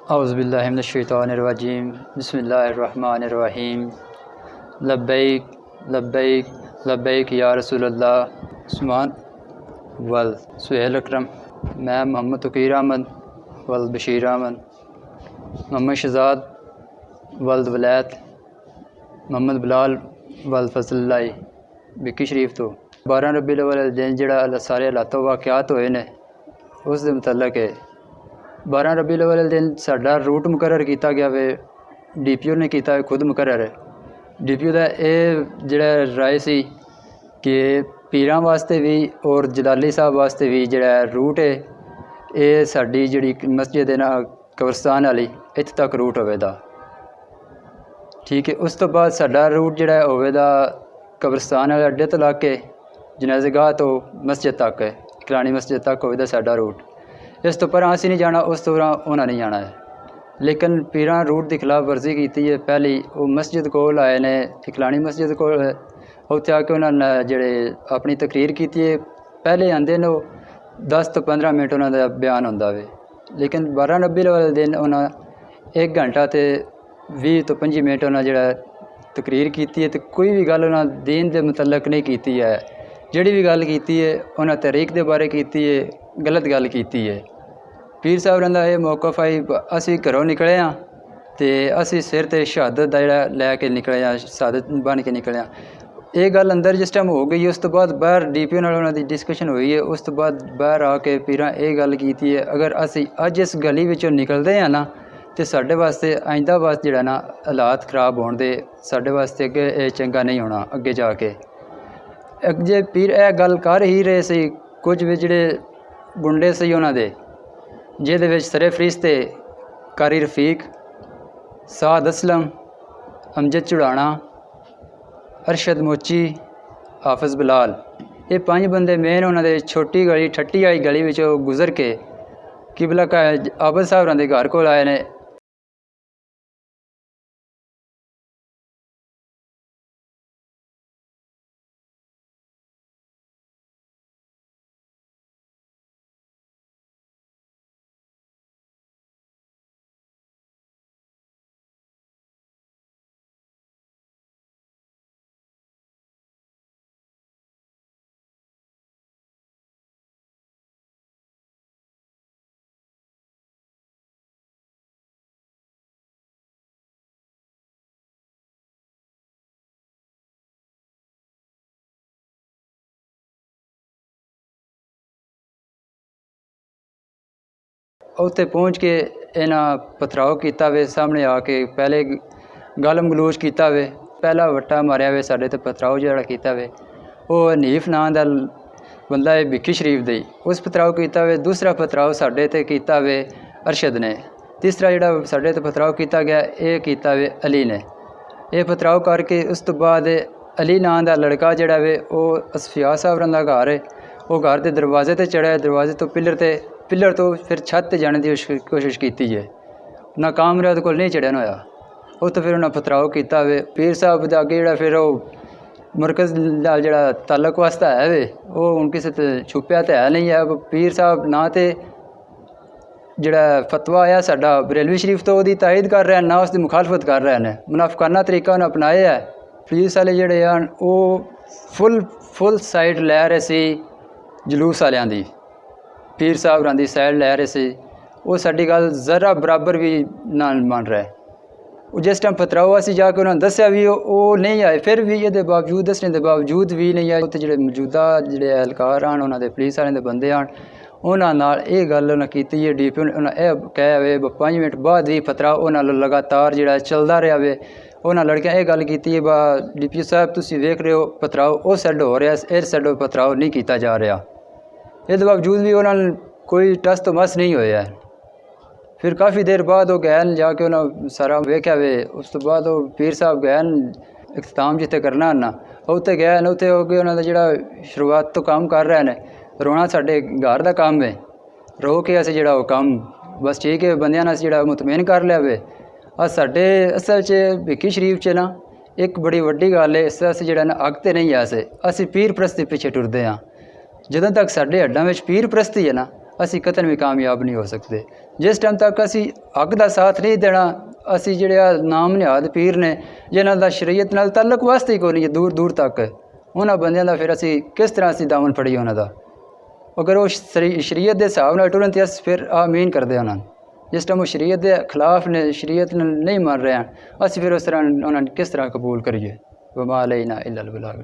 औज़ुबिल्लाहि मिनश्शैतानिर्रजीम बिस्मिल्लाहिर्रहमानिर्रहीम। लब्बैक लब्बैक लब्बैक या रसूलल्लाह। उस्मान वल सुहेल अकरम। मैं मोहम्मद तौक़ीर अहमद वल बशीर अहमद, मोहम्मद शहजाद वल्द वलैत, मोहम्मद बिलाल वल फजलुल्लाह बिक्की शरीफ तो 12 रबीउल अव्वल दिन जिहड़ा सारे हालातों वाक़यात होए ने उस दे मुतल्लक है। 12 रबीउल अव्वल दिन साडा रूट मुकर्रर किया गया वे, DPO ने किया खुद मुकर्रर है। DPO का यह जिहड़ा राय सी कि पीरां वास्ते भी और जलाली साहब वास्ते भी जिहड़ा रूट है ये साडी जिहड़ी मस्जिद है ना कब्रस्तान वाली इत्थे तक रूट होवेगा। ठीक है, उस तो बाद साडा रूट जिहड़ा होवेगा कब्रस्तान वाले अड्डे तो लग के जनाज़ेगाह तो मस्जिद तक है, इकलानी मस्जिद तक होवेगा साडा रूट। इस तो पर असीं नहीं जाना, उस तो उन्हें नहीं जाना है। लेकिन पीरां रूट की खिलाफ वर्जी की है। पहली वो मस्जिद कोल आए ने, इकलानी मस्जिद कोल उत्थे आके उन्होंने जिहड़े अपनी तकरीर की है। पहले आंदे ने 10 तो 15 मिनट उन्होंने बयान होंदा वे, लेकिन 12 रबीउल अव्वल दिन उन्हें 1 घंटा तो 20 तो 25 मिनट उन्हें जिहड़ा तकरीर की है तो कोई भी गल उन्हें दीन के मुतलक नहीं की है। जिहड़ी भी गल की है उन्हें तहरीक के बारे की है, गलत गल की है। पीर साहब का यह मौकफ आई, असी घरों निकले हाँ तो असी सिर ते शहादत का जिहड़ा लैके निकले हाँ, शहादत बन के निकले हाँ। ये गल अंदर जिस टाइम हो गई, उस तो बाद बाहर DPO नाल उन्हां दी डिस्कशन हुई है। उस तो बाद बाहर आके पीरां ये गल की है, अगर असी अज इस गली विचों निकलते हैं ना तो साढ़े वास्ते आइंदा वास्ते जिहड़ा ना हालात खराब होण दे, साढ़े वास्ते अगे ये चंगा नहीं होना। अगे जाके अगे पीर यह गल कर ही रहे सी, कुछ भी जिहड़े गुंडे सी उन्हां दे जिहदे विच सरे फरिश्ते, कारी रफीक, साद असलम, अमजद चुड़ाना, अरशद मोची, हाफिज़ बिलाल, ये 5 बंदे मेन उन्होंने छोटी गली ठट्टी आई गली विचों गुजर के किबला का आबद साहब के घर को आए ने। उत्थे पहुँच के इन्हां पथराव किया वे, सामने आके पहले गालम गलोच किया वे, पहला वट्टा मारिया वे साडे ते पथराव जिहड़ा किया वे वो हनीफ नां दा बंदा है बिक्की शरीफ दे, उस पथराव किया वे। दूसरा पथराव साडे ते किया वे अरशद ने। तीसरा जिहड़ा साडे ते पथराव किया गया ये किया वे अली ने। ये पथराव करके उस तो बाद अली नां दा लड़का जिहड़ा वे वो असफिया साहब दा घर है, वो घर के दरवाजे ते चढ़िया, दरवाजे तो पिलर तो फिर छत ते जाने की कोशिश की है, नाकाम रहा, को नहीं चढ़न होया। उस तो फिर उन्हें पथराव किया वे। पीर साहब के अगे जिहड़ा फिर वो मरकज़ नाल जिहड़ा ताल्लुक वास्ता है वे वो हुण किसी ते छुपया तो है नहीं है। पीर साहब ना तो जिहड़ा फतवा आया साडा बरेलवी शरीफ तो उसकी तायद कर रहे हैं, ना उसकी मुखालफत कर रहे हैं। मुनाफिकाना तरीका उन्हें अपनाया है। पुलिस वाले जिहड़े हैं वो फुल साइड लै रहे सी जलूस वालियां दी, पीर साहब की साइड लै रहे सी। वो साडी गल जरा बराबर भी ना मान रहा है। वो जिस टाइम पथराव असी जाके उन्होंने दसिया भी वो नहीं आए, फिर भी ये बावजूद दसने के बावजूद भी नहीं आए। उत्ते जिहड़े मौजूदा जिहड़े एहलकार आन, उन्होंने पुलिस वाले बंदे आन, उन्होंने नाल ये गल उन्हें की है। DPO ने यह कहा वे 5 मिनट बाद भी पथराव उन्होंने लगातार जिहड़ा चलता रहा वे। उन्होंने लड़कियां ये गल की है, बा DPO साहब तुसीं वेख रहे हो पथराव उस साइड हो रहा, इस साइड पथराव नहीं किया जा रहा। इस बावजूद भी उन्होंने कोई टस तो मस नहीं होया है। फिर काफ़ी देर बाद वो गए जाके उन्हें सारा वेख्या वे। उस तो बाद वो पीर साहब गए इख्तिताम जिते करना ना उत्ते गए, उत्ते हो गए उन्होंने जिहड़ा शुरुआत तो काम कर रहे हैं। रोना साडे घर का काम है, रो के असीं जिहड़ा वो काम बस ठीक है बंदियां ने जिहड़ा मुतमईन कर लिया वे। अज साडे असल च भिक्की शरीफ च ना एक बड़ी वड्डी गल है, इस असीं जिहड़ा ना अग ते नहीं आसे, असीं पीर परस्ती पिछे टुरदे हाँ। ਜਦੋਂ तक साढ़े हड्डां में पीर परस्ती है ना असी कतन भी कामयाब नहीं हो सकते। जिस टाइम तक असी हक का साथ नहीं देना, असी जिहड़े नाम निहाद पीर ने जिन्हां दा शरीयत नाल ताल्लुक वास्ते ही कोई नहीं, दूर दूर तक उन्हां बंदियां दा फिर असी किस तरह असी दामन फड़ीए उन्हां दा। अगर वो शरीयत के हिसाब नाल टुरन ते अस फिर आमीन करदे उन्हां नूं। जिस टाइम वो शरीयत के खिलाफ ने, शरीयत नहीं मान रहे हैं, असी फिर उस तरह उन्हां किस तरह कबूल करिए। वमा अलैना इल्लल बलाग।